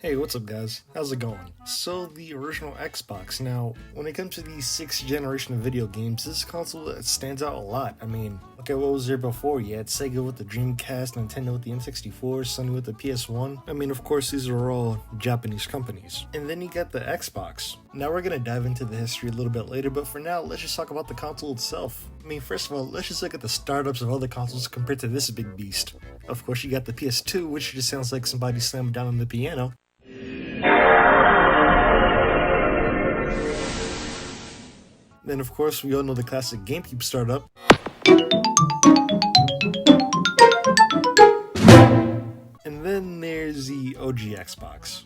Hey, what's up, guys? How's it going? So, the original Xbox. Now, when it comes to the sixth generation of video games, this console stands out a lot. I mean, look at what was there before. You had Sega with the Dreamcast, Nintendo with the N64, Sony with the PS1. I mean, of course, these are all Japanese companies. And then you got the Xbox. Now, we're gonna dive into the history a little bit later, but for now, let's just talk about the console itself. I mean, first of all, let's just look at the startups of other consoles compared to this big beast. Of course, you got the PS2, which just sounds like somebody slammed down on the piano. Then, of course, we all know the classic GameCube startup. And then there's the OG Xbox.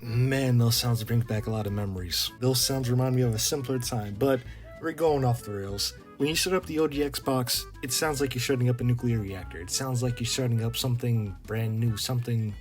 Man, those sounds bring back a lot of memories. Those sounds remind me of a simpler time, but we're going off the rails. When you start up the OG Xbox, it sounds like you're starting up a nuclear reactor. It sounds like you're starting up something brand new, something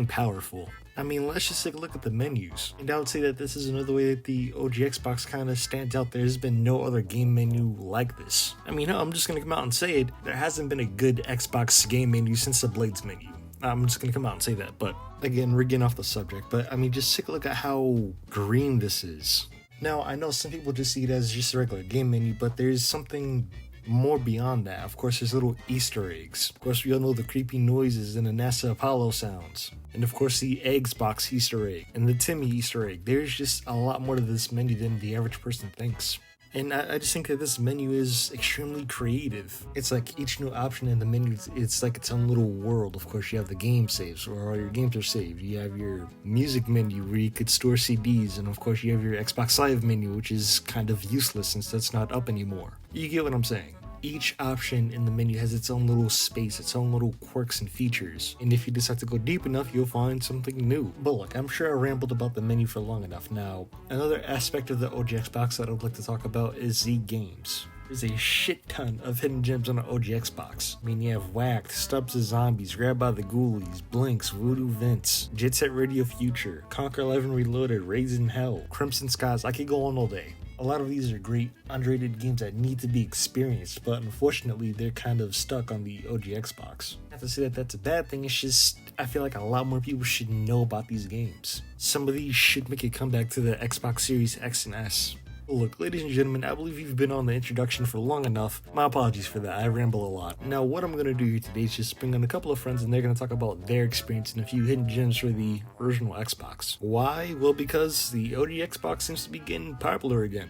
powerful. I mean, let's just take a look at the menus. And I would say that this is another way that the OG Xbox kind of stands out. There's been no other game menu like this. I mean, I'm just going to come out and say it. There hasn't been a good Xbox game menu since the Blades menu. I'm just going to come out and say that. But again, we're getting off the subject. But I mean, just take a look at how green this is. Now, I know some people just see it as just a regular game menu, but there's something more beyond that. Of course, there's little Easter eggs. Of course, we all know the creepy noises and the NASA Apollo sounds. And of course, the Xbox Easter egg and the Timmy Easter egg. There's just a lot more to this menu than the average person thinks. And I just think that this menu is extremely creative. It's like each new option in the menu, it's like its own little world. Of course, you have the game saves, where all your games are saved. You have your music menu, where you could store CDs. And of course, you have your Xbox Live menu, which is kind of useless since that's not up anymore. You get what I'm saying? Each option in the menu has its own little space, its own little quirks and features. And if you decide to go deep enough, you'll find something new. But look, I'm sure I rambled about the menu for long enough now. Another aspect of the OG Xbox that I'd like to talk about is the games. There's a shit ton of hidden gems on the OG Xbox. I mean, you have Whacked, Stubbs the Zombies, Grabbed by the Ghoulies, Blinks, Voodoo Vince, Jet Set Radio Future, Conquer 11 Reloaded, Raising Hell, Crimson Skies. I could go on all day. A lot of these are great, underrated games that need to be experienced, but unfortunately, they're kind of stuck on the OG Xbox. Not to say that that's a bad thing, it's just, I feel like a lot more people should know about these games. Some of these should make a comeback to the Xbox Series X and S. Look, ladies and gentlemen, I believe you've been on the introduction for long enough. My apologies for that, I ramble a lot. Now, what I'm going to do here today is just bring on a couple of friends and they're going to talk about their experience and a few hidden gems for the original Xbox. Why? Well, because the OG Xbox seems to be getting popular again.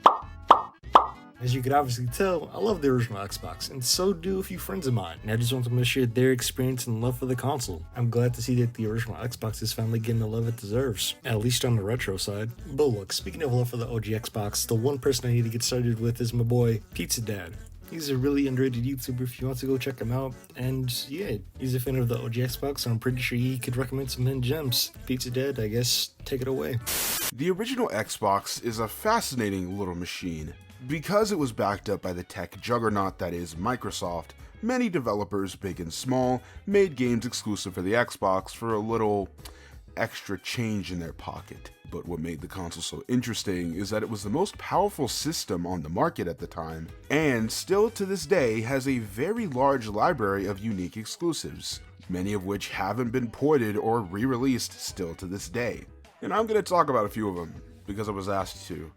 As you could obviously tell, I love the original Xbox, and so do a few friends of mine, and I just want them to share their experience and love for the console. I'm glad to see that the original Xbox is finally getting the love it deserves, at least on the retro side. But look, speaking of love for the OG Xbox, the one person I need to get started with is my boy, Pizza Dad. He's a really underrated YouTuber if you want to go check him out, and yeah, he's a fan of the OG Xbox, so I'm pretty sure he could recommend some hidden gems. Pizza Dad, I guess, take it away. The original Xbox is a fascinating little machine. Because it was backed up by the tech juggernaut that is Microsoft, many developers, big and small, made games exclusive for the Xbox for a little extra change in their pocket. But what made the console so interesting is that it was the most powerful system on the market at the time, and still to this day has a very large library of unique exclusives, many of which haven't been ported or re-released still to this day. And I'm going to talk about a few of them, because I was asked to.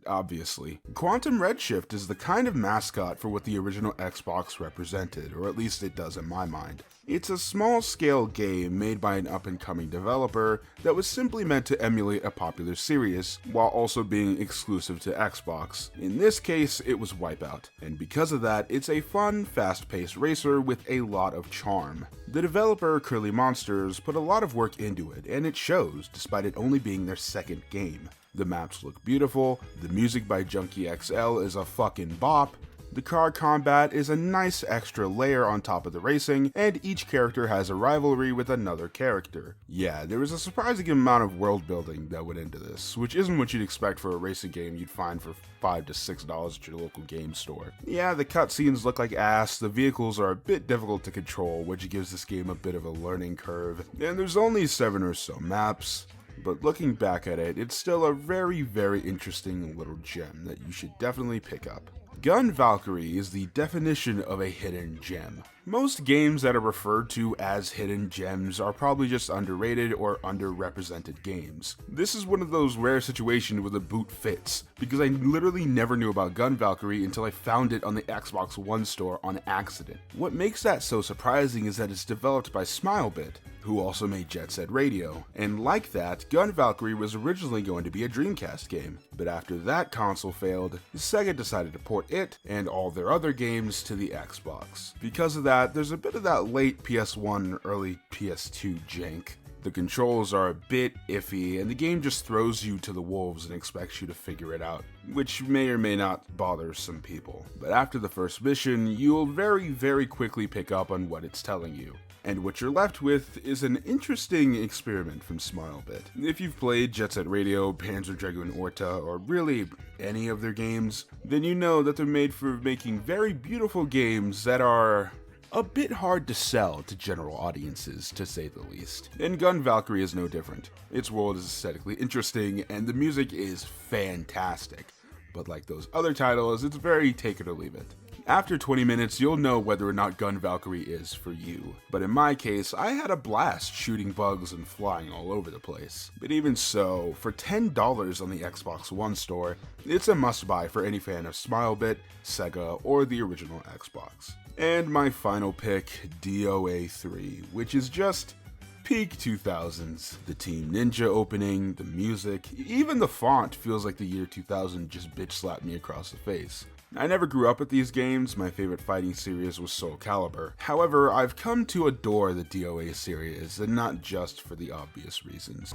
Obviously. Quantum Redshift is the kind of mascot for what the original Xbox represented, or at least it does in my mind. It's a small-scale game made by an up-and-coming developer that was simply meant to emulate a popular series, while also being exclusive to Xbox. In this case, it was Wipeout, and because of that, it's a fun, fast-paced racer with a lot of charm. The developer, Curly Monsters, put a lot of work into it, and it shows, despite it only being their second game. The maps look beautiful, the music by Junkie XL is a fucking bop, the car combat is a nice extra layer on top of the racing, and each character has a rivalry with another character. Yeah, there is a surprising amount of world building that went into this, which isn't what you'd expect for a racing game you'd find for $5 to $6 at your local game store. Yeah, the cutscenes look like ass, the vehicles are a bit difficult to control, which gives this game a bit of a learning curve, and there's only 7 or so maps. But looking back at it, it's still a very, very interesting little gem that you should definitely pick up. Gun Valkyrie is the definition of a hidden gem. Most games that are referred to as hidden gems are probably just underrated or underrepresented games. This is one of those rare situations where the boot fits, because I literally never knew about Gun Valkyrie until I found it on the Xbox One store on accident. What makes that so surprising is that it's developed by Smilebit, who also made Jet Set Radio, and like that, Gun Valkyrie was originally going to be a Dreamcast game, but after that console failed, Sega decided to port it and all their other games to the Xbox. Because of that, there's a bit of that late PS1, early PS2 jank. The controls are a bit iffy, and the game just throws you to the wolves and expects you to figure it out, which may or may not bother some people. But after the first mission, you'll very quickly pick up on what it's telling you. And what you're left with is an interesting experiment from Smilebit. If you've played Jet Set Radio, Panzer Dragoon Orta, or really any of their games, then you know that they're made for making very beautiful games that are a bit hard to sell to general audiences, to say the least. And Gun Valkyrie is no different. Its world is aesthetically interesting, and the music is fantastic. But like those other titles, it's very take it or leave it. After 20 minutes, you'll know whether or not Gun Valkyrie is for you. But in my case, I had a blast shooting bugs and flying all over the place. But even so, for $10 on the Xbox One store, it's a must-buy for any fan of Smilebit, Sega, or the original Xbox. And my final pick, DOA 3, which is just peak 2000s. The Team Ninja opening, the music, even the font feels like the year 2000 just bitch slapped me across the face. I never grew up with these games, my favorite fighting series was Soul Calibur. However, I've come to adore the DOA series, and not just for the obvious reasons.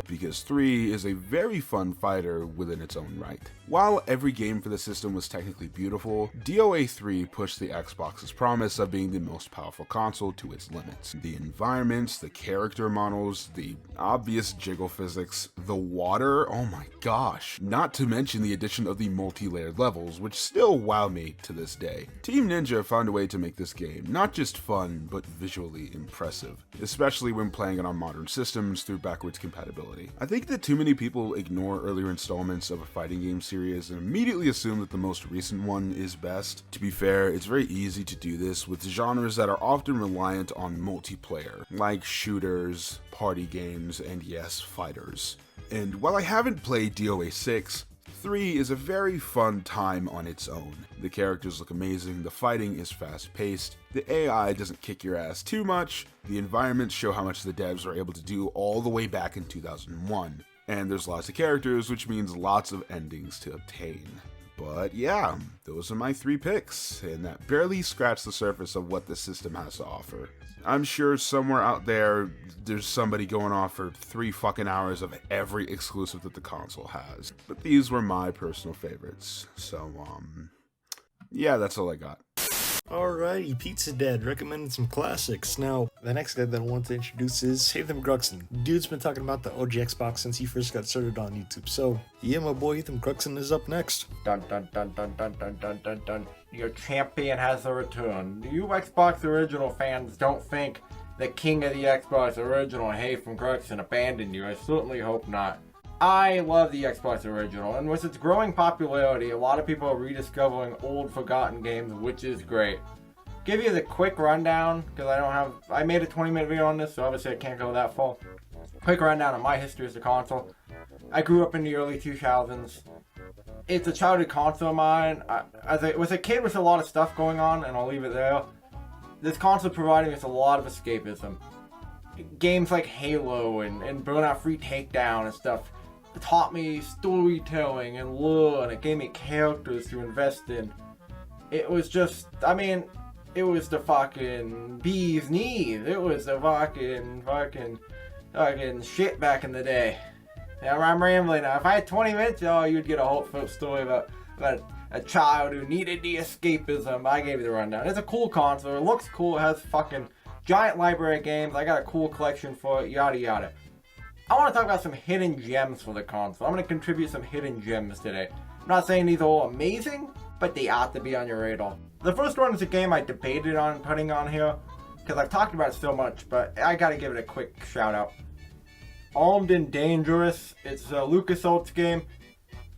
Because 3 is a very fun fighter within its own right. While every game for the system was technically beautiful, DOA 3 pushed the Xbox's promise of being the most powerful console to its limits. The environments, the character models, the obvious jiggle physics, the water, oh my gosh. Not to mention the addition of the multi-layered levels, which still wow me to this day. Team Ninja found a way to make this game not just fun, but visually impressive, especially when playing it on modern systems through backwards compatibility. I think that too many people ignore earlier installments of a fighting game series and immediately assume that the most recent one is best. To be fair, it's very easy to do this with genres that are often reliant on multiplayer, like shooters, party games, and yes, fighters. And while I haven't played DOA 6, 3 is a very fun time on its own. The characters look amazing, the fighting is fast-paced, the AI doesn't kick your ass too much, the environments show how much the devs were able to do all the way back in 2001, and there's lots of characters, which means lots of endings to obtain. But yeah, those are my 3 picks, and that barely scratched the surface of what the system has to offer. I'm sure somewhere out there, there's somebody going off for 3 fucking hours of every exclusive that the console has. But these were my personal favorites. So, yeah, that's all I got. Alrighty, Pizza Dad recommended some classics. Now, the next guy that I want to introduce is Ethan Gruxon. Dude's been talking about the OG Xbox since he first got started on YouTube. So, yeah, my boy Ethan Gruxon is up next. Dun dun dun dun dun dun dun dun dun. Your champion has returned. You Xbox Original fans don't think the king of the Xbox Original, Ethan Gruxon, abandoned you. I certainly hope not. I love the Xbox Original, and with its growing popularity, a lot of people are rediscovering old forgotten games, which is great. Give you the quick rundown, because I made a 20-minute video on this, so obviously I can't go that full. Quick rundown of my history as a console. I grew up in the early 2000s. It's a childhood console of mine. Was a kid with a lot of stuff going on, and I'll leave it there. This console provided me with a lot of escapism. Games like Halo and Burnout Free Takedown and stuff taught me storytelling and lore, and it gave me characters to invest in. It was just, it was the fucking bee's knees. It was the fucking shit back in the day. Now I'm rambling now. If I had 20 minutes, you'd get a whole story about a child who needed the escapism. I gave you the rundown. It's a cool console. It looks cool. It has fucking giant library of games. I got a cool collection for it. Yada yada. I want to talk about some hidden gems for the console. I'm going to contribute some hidden gems today. I'm not saying these are all amazing, but they ought to be on your radar. The first one is a game I debated on putting on here, because I've talked about it so much, but I got to give it a quick shout out. Armed and Dangerous. It's a LucasArts game.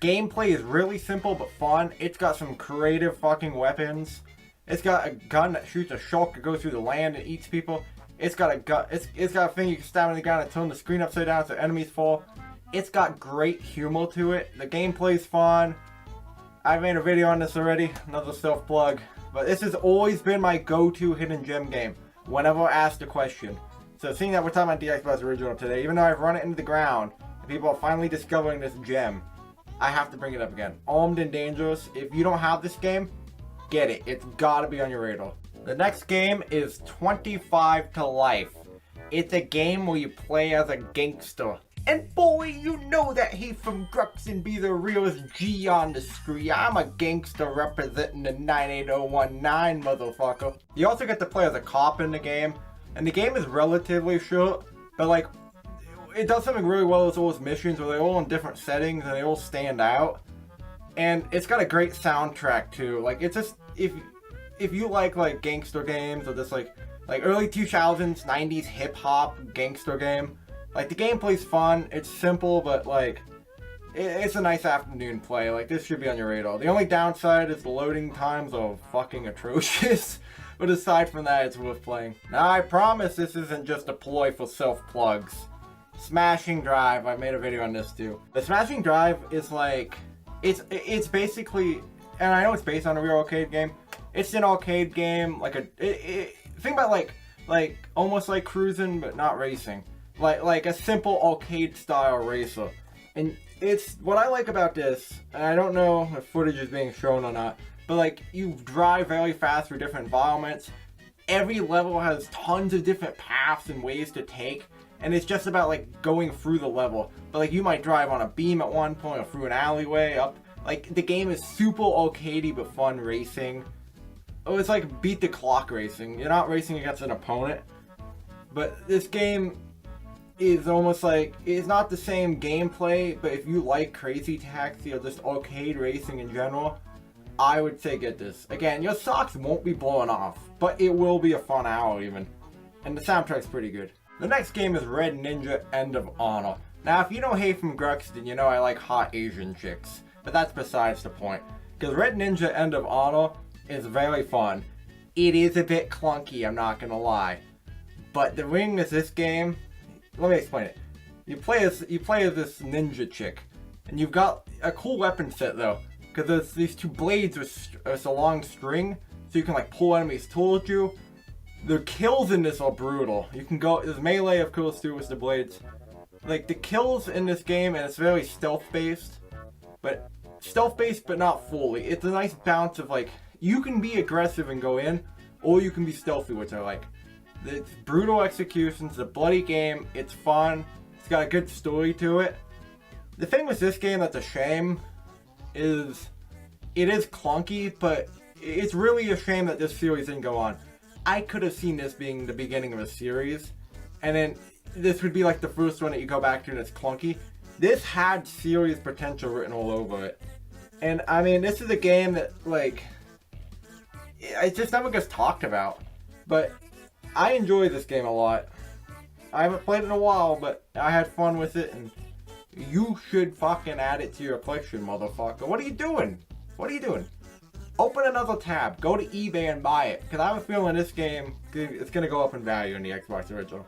Gameplay is really simple but fun. It's got some creative fucking weapons. It's got a gun that shoots a shulk that goes through the land and eats people. It's got a gun. It's got a thing you can stab in the ground and turn the screen upside down so enemies fall. It's got great humor to it. The gameplay's fun. I've made a video on this already. Another self-plug. But this has always been my go-to hidden gem game whenever asked a question. So seeing that we're talking about the Xbox Original today, even though I've run it into the ground, and people are finally discovering this gem, I have to bring it up again. Armed and Dangerous. If you don't have this game, get it. It's gotta be on your radar. The next game is 25 to Life. It's a game where you play as a gangster. And boy, you know that he from Gruxin be the realest G on the street. I'm a gangster representing the 98019, motherfucker. You also get to play as a cop in the game. And the game is relatively short, but like, it does something really well with all its missions where they're all in different settings and they all stand out. And it's got a great soundtrack too. Like, it's just, if you like gangster games or just like early 2000s, 90s hip-hop gangster game, like, the gameplay's fun, it's simple, but like, it's a nice afternoon play. Like, this should be on your radar. The only downside is the loading times are fucking atrocious. But aside from that, it's worth playing. Now, I promise this isn't just a ploy for self-plugs. Smashing Drive, I made a video on this too. The Smashing Drive is like, it's basically, and I know it's based on a real arcade game. It's an arcade game, like think about like almost like cruising, but not racing. Like a simple arcade style racer. And it's, what I like about this, and I don't know if footage is being shown or not, but like, you drive very fast through different environments. Every level has tons of different paths and ways to take. And it's just about like going through the level. But like, you might drive on a beam at one point or through an alleyway up. Like, the game is super arcadey but fun racing. Oh, it's like beat the clock racing. You're not racing against an opponent. But this game is almost like, it's not the same gameplay, but if you like Crazy Taxi or just arcade racing in general, I would say get this. Again, your socks won't be blowing off, but it will be a fun hour even. And the soundtrack's pretty good. The next game is Red Ninja End of Honor. Now, if you know Hey from Gruxton, you know I like hot Asian chicks. But that's besides the point. Because Red Ninja End of Honor is very fun. It is a bit clunky, I'm not gonna lie. But the ring is this game. Let me explain it. You play as this ninja chick. And you've got a cool weapon set though. Because there's these two blades with a long string. So you can like pull enemies towards you. The kills in this are brutal. You can go, there's melee of course too with the blades. Like, the kills in this game, and it's very stealth based. But not fully. It's a nice balance of like, you can be aggressive and go in, or you can be stealthy, which I like. It's brutal executions, it's a bloody game, it's fun, it's got a good story to it. The thing with this game that's a shame is, it is clunky, but it's really a shame that this series didn't go on. I could have seen this being the beginning of a series, and then this would be like the first one that you go back to and it's clunky. This had series potential written all over it. And I mean, this is a game that, like, it just never gets talked about. But I enjoy this game a lot. I haven't played it in a while, but I had fun with it, and you should fucking add it to your collection, motherfucker. What are you doing? What are you doing? Open another tab, go to eBay and buy it, because I have a feeling this game, it's going to go up in value in the Xbox Original.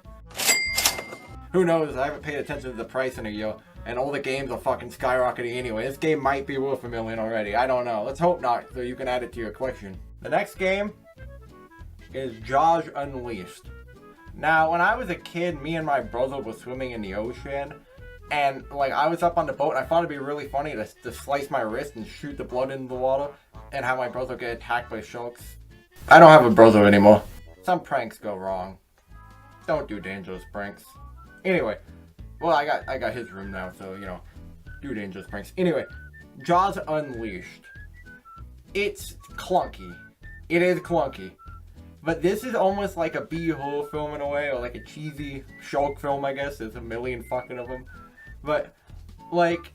Who knows, I haven't paid attention to the price in a year, and all the games are fucking skyrocketing anyway. This game might be worth $1 million already, I don't know. Let's hope not, so you can add it to your collection. The next game is Jaws Unleashed. Now, when I was a kid, me and my brother were swimming in the ocean, and like, I was up on the boat, and I thought it'd be really funny to slice my wrist and shoot the blood into the water, and have my brother get attacked by sharks. I don't have a brother anymore. Some pranks go wrong. Don't do dangerous pranks. Anyway, well, I got his room now, so, you know, do dangerous pranks. Anyway, Jaws Unleashed. It's clunky. It is clunky. But this is almost like a B-horror film in a way, or like a cheesy shark film, I guess. There's a million fucking of them. But, like,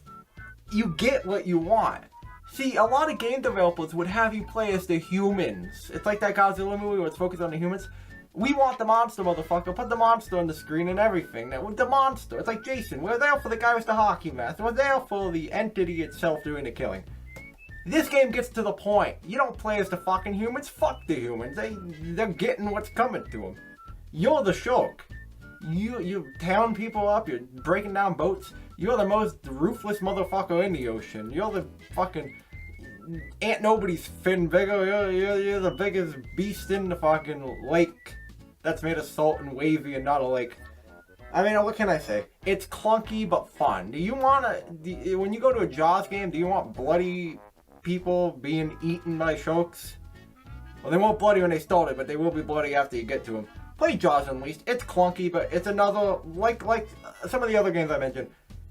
you get what you want. See, a lot of game developers would have you play as the humans. It's like that Godzilla movie where it's focused on the humans. We want the monster, motherfucker. Put the monster on the screen and everything. The monster. It's like Jason. We're there for the guy with the hockey mask. We're there for the entity itself doing the killing. This game gets to the point. You don't play as the fucking humans. Fuck the humans. They're getting what's coming to them. You're the shark. You're tearing people up. You're breaking down boats. You're the most ruthless motherfucker in the ocean. You're the fucking... Ain't nobody's fin bigger. You're the biggest beast in the fucking lake that's made of salt and wavy and not a lake. I mean, what can I say? It's clunky but fun. Do you want to... When you go to a Jaws game, do you want bloody people being eaten by sharks? Well, they won't bloody when they start it, but they will be bloody after you get to them. Play Jaws Unleashed. It's clunky, but it's another... Like some of the other games I mentioned.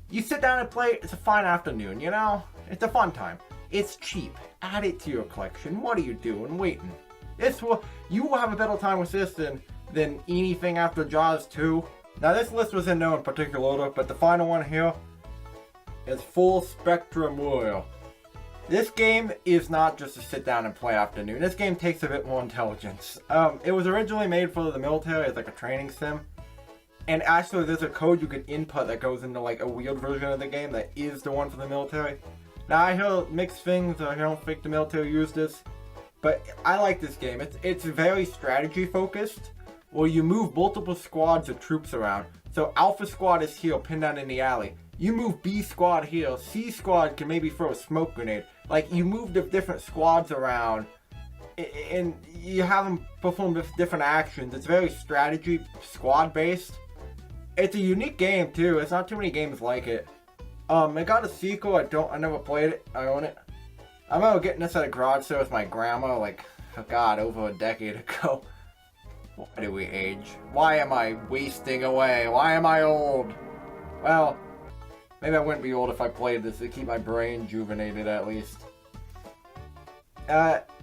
You sit down and play, it's a fine afternoon, you know? It's a fun time. It's cheap. Add it to your collection. What are you doing? Waiting. You will have a better time with this than anything after Jaws 2. Now this list was in no particular order, but the final one here is Full Spectrum Warrior. This game is not just a sit down and play afternoon. This game takes a bit more intelligence. It was originally made for the military as like a training sim. And actually there's a code you can input that goes into like a weird version of the game that is the one for the military. Now I hear mixed things, I don't think the military used this, but I like this game. It's very strategy focused, where you move multiple squads of troops around. So Alpha Squad is here, pinned down in the alley. You move B Squad here, C Squad can maybe throw a smoke grenade. Like, you move the different squads around, and you have them perform different actions. It's very strategy, squad based. It's a unique game too, it's not too many games like it. It got a sequel. I never played it. I own it. I remember getting this at a garage sale with my grandma, like, oh God, over a decade ago. Why do we age? Why am I wasting away? Why am I old? Well, maybe I wouldn't be old if I played this to keep my brain rejuvenated at least.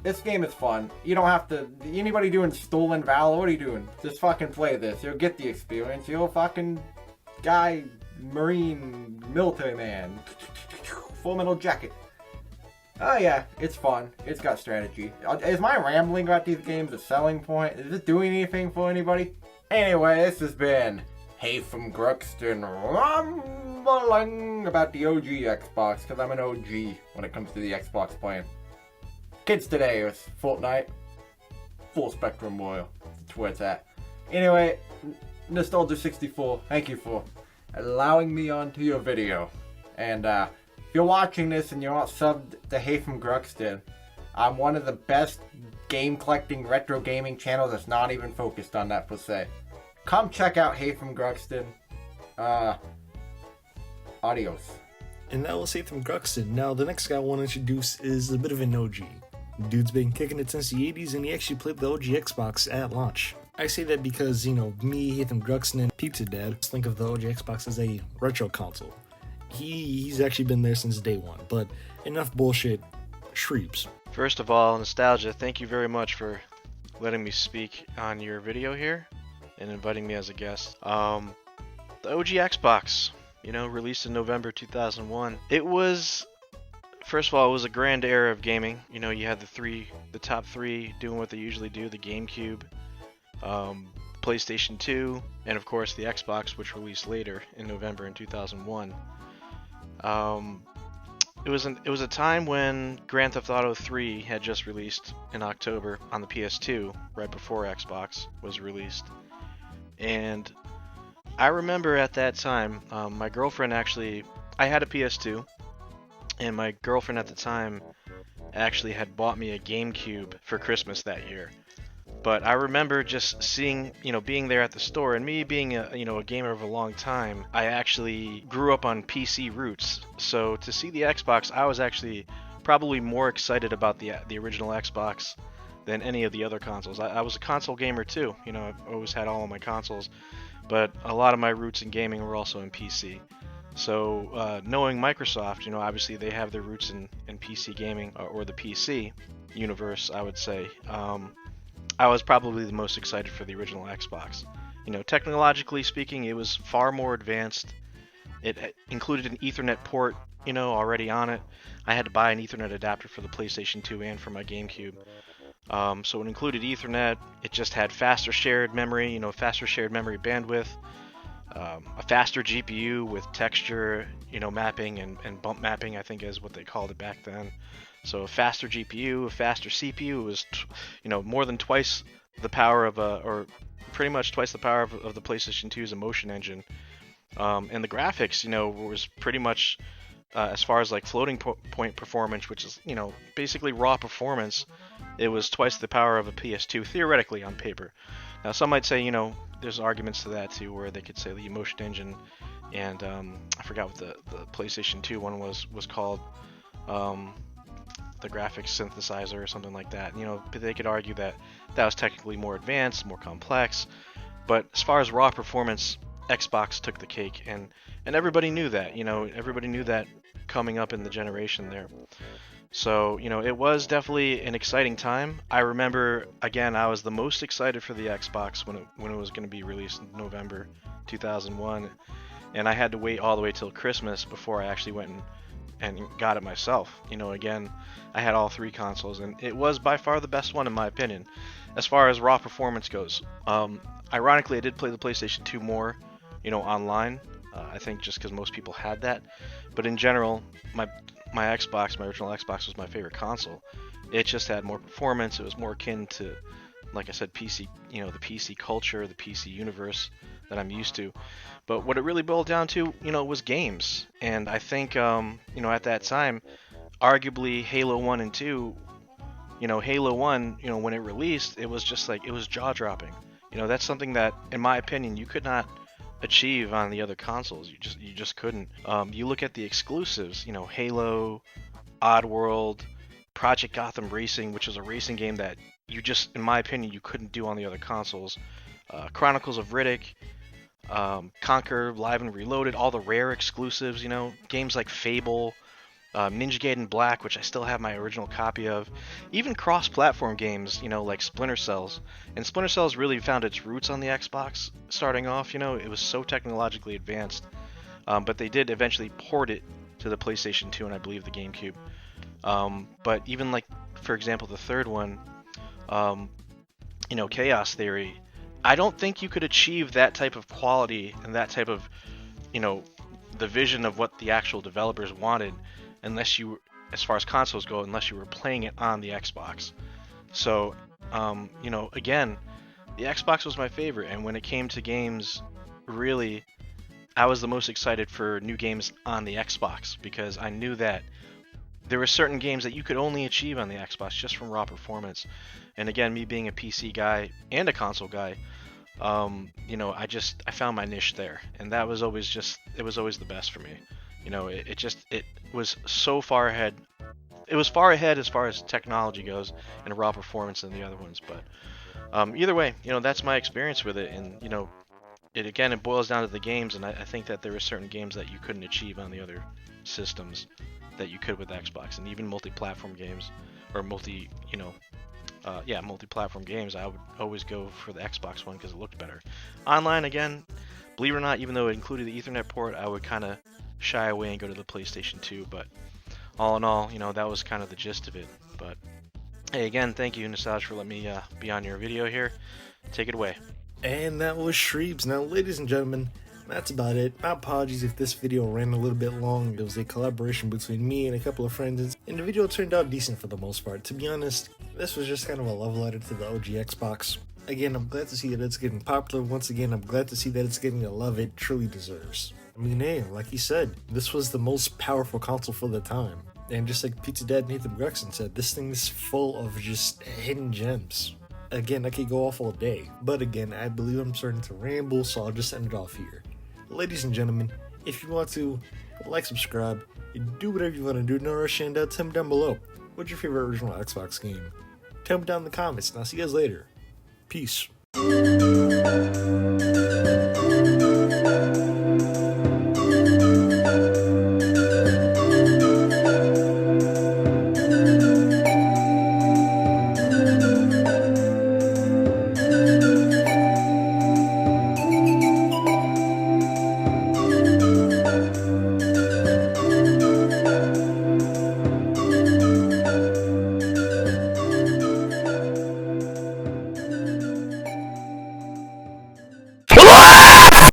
This game is fun. You don't have to... Anybody doing Stolen Valor, what are you doing? Just fucking play this. You'll get the experience. You're a fucking guy... Marine military man. Full metal jacket. Oh yeah, it's fun. It's got strategy. Is my rambling about these games a selling point? Is it doing anything for anybody? Anyway, this has been Hey from Gruxton rambling about the OG Xbox, because I'm an OG when it comes to the Xbox playing. Kids today is Fortnite, Full Spectrum Warrior. That's where it's at. Anyway, Nostalgia64, thank you for allowing me onto your video. And if you're watching this and you're not subbed to Hey from Gruxton, I'm one of the best game collecting retro gaming channels that's not even focused on that per se. Come check out Hey from Gruxton. Adios. And that was Hey from Gruxton. Now the next guy I want to introduce is a bit of an OG. Dude's been kicking it since the 80s and he actually played the OG Xbox at launch. I say that because, you know, me, Ethan Gruxton, and Pizza Dad think of the OG Xbox as a retro console. He's actually been there since day one, but enough bullshit. Shreeps. First of all, Nostalgia, thank you very much for letting me speak on your video here and inviting me as a guest. The OG Xbox, you know, released in November 2001. It was... First of all, it was a grand era of gaming. You know, you had the top three doing what they usually do, the GameCube, PlayStation 2, and of course the Xbox, which released later in November in 2001. It was a time when Grand Theft Auto 3 had just released in October on the PS2, right before Xbox was released. And I remember at that time, my girlfriend actually, I had a PS2, and my girlfriend at the time actually had bought me a GameCube for Christmas that year. But I remember just seeing, you know, being there at the store, and me being a gamer of a long time, I actually grew up on PC roots. So to see the Xbox, I was actually probably more excited about the original Xbox than any of the other consoles. I was a console gamer too, you know, I've always had all of my consoles, but a lot of my roots in gaming were also in PC. So knowing Microsoft, you know, obviously they have their roots in PC gaming, or the PC universe, I would say. I was probably the most excited for the original Xbox. You know, technologically speaking, it was far more advanced. It included an Ethernet port, you know, already on it. I had to buy an Ethernet adapter for the PlayStation 2 and for my GameCube. So it included Ethernet. It just had faster shared memory, faster shared memory bandwidth, a faster GPU with texture, mapping and bump mapping, I think is what they called it back then. So a faster GPU, a faster CPU was, more than twice the power of or pretty much twice the power of the PlayStation 2's Emotion Engine. And the graphics, was pretty much as far as like floating point performance, which is, basically raw performance, it was twice the power of a PS2 theoretically on paper. Now some might say, there's arguments to that too, where they could say the Emotion Engine and I forgot what the PlayStation 2 one was called, the graphics synthesizer or something like that. But they could argue that that was technically more advanced, more complex. But as far as raw performance, Xbox took the cake, and everybody knew that. Everybody knew that coming up in the generation there. So, it was definitely an exciting time. I remember, again, I was the most excited for the Xbox when it was going to be released in November 2001, and I had to wait all the way till Christmas before I actually went and got it myself. Again, I had all 3 consoles, and it was by far the best one in my opinion, as far as raw performance goes. Ironically, I did play the PlayStation 2 more, online. I think just because most people had that, but in general, my Xbox, my original Xbox, was my favorite console. It just had more performance. It was more akin to, like I said, PC, the PC culture, the PC universe that I'm used to. But what it really boiled down to, was games. And I think, at that time, arguably Halo 1 and 2, Halo 1, when it released, it was just like, it was jaw-dropping. That's something that, in my opinion, you could not achieve on the other consoles. You just couldn't. You look at the exclusives, Halo, Oddworld, Project Gotham Racing, which is a racing game that you just, in my opinion, you couldn't do on the other consoles. Chronicles of Riddick, Conquer, Live and Reloaded, all the Rare exclusives, games like Fable, Ninja Gaiden Black, which I still have my original copy of, even cross-platform games, like Splinter Cells. And Splinter Cells really found its roots on the Xbox starting off, it was so technologically advanced. But they did eventually port it to the PlayStation 2 and I believe the GameCube. But even like, for example, the third one, Chaos Theory, I don't think you could achieve that type of quality and that type of, the vision of what the actual developers wanted unless you, as far as consoles go, unless you were playing it on the Xbox. So, again, the Xbox was my favorite, and when it came to games, really, I was the most excited for new games on the Xbox because I knew that there were certain games that you could only achieve on the Xbox just from raw performance. And again, me being a PC guy and a console guy, I found my niche there, and that was always it was always the best for me. It was so far ahead. It was far ahead as far as technology goes and raw performance than the other ones. But either way, that's my experience with it, and it boils down to the games, and I think that there are certain games that you couldn't achieve on the other systems that you could with Xbox, and even multi-platform games or multi-platform games. I would always go for the Xbox one because it looked better. Online, again, believe it or not, even though it included the Ethernet port, I would kind of shy away and go to the PlayStation 2. But all in all, that was kind of the gist of it. But hey, again, thank you, Nostalgia, for letting me be on your video here. Take it away. And that was Shreebs. Now, ladies and gentlemen, that's about it. My apologies if this video ran a little bit long. It was a collaboration between me and a couple of friends, and the video turned out decent for the most part. To be honest, this was just kind of a love letter to the OG Xbox. Again, I'm glad to see that it's getting popular once again. I'm glad to see that it's getting the love it truly deserves. I mean, hey, like he said, this was the most powerful console for the time. And just like Pizza Dad Nathan Gregson said, this thing's full of just hidden gems. Again, I could go off all day, but again, I believe I'm starting to ramble, so I'll just end it off here. Ladies and gentlemen, if you want to, like, subscribe, do whatever you want to do, no rush, and tell me down below, what's your favorite original Xbox game? Tell me down in the comments, and I'll see you guys later. Peace.